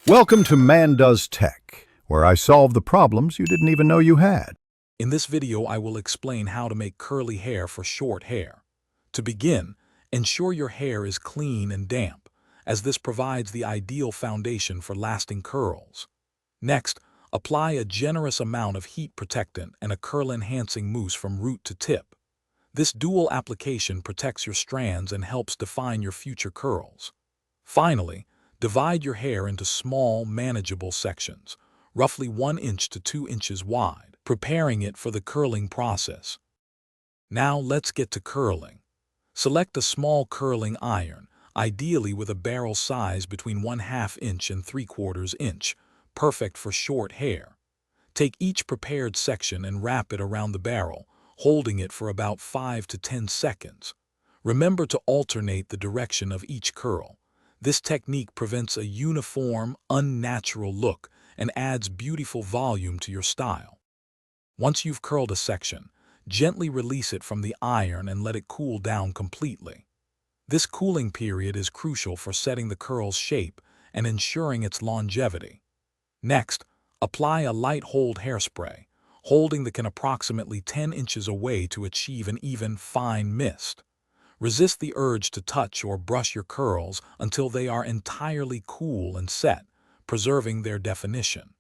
Welcome to Man Does Tech, where I solve the problems you didn't even know you had. In this video, I will explain how to make curly hair for short hair. To begin, ensure your hair is clean and damp, as this provides the ideal foundation for lasting curls. Next, apply a generous amount of heat protectant and a curl-enhancing mousse from root to tip. This dual application protects your strands and helps define your future curls. Finally, divide your hair into small, manageable sections, roughly 1 inch to 2 inches wide, preparing it for the curling process. Now let's get to curling. Select a small curling iron, ideally with a barrel size between 1/2 inch and 3/4 inch, perfect for short hair. Take each prepared section and wrap it around the barrel, holding it for about 5 to 10 seconds. Remember to alternate the direction of each curl. This technique prevents a uniform, unnatural look and adds beautiful volume to your style. Once you've curled a section, gently release it from the iron and let it cool down completely. This cooling period is crucial for setting the curl's shape and ensuring its longevity. Next, apply a light hold hairspray, holding the can approximately 10 inches away to achieve an even, fine mist. Resist the urge to touch or brush your curls until they are entirely cool and set, preserving their definition.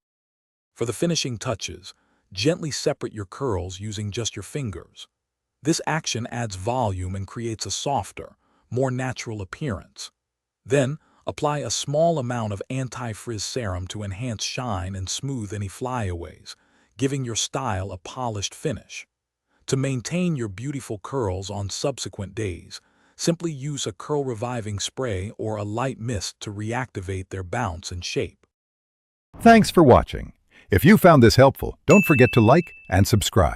For the finishing touches, gently separate your curls using just your fingers. This action adds volume and creates a softer, more natural appearance. Then, apply a small amount of anti-frizz serum to enhance shine and smooth any flyaways, giving your style a polished finish. To maintain your beautiful curls on subsequent days, simply use a curl-reviving spray or a light mist to reactivate their bounce and shape. Thanks for watching. If you found this helpful, don't forget to like and subscribe.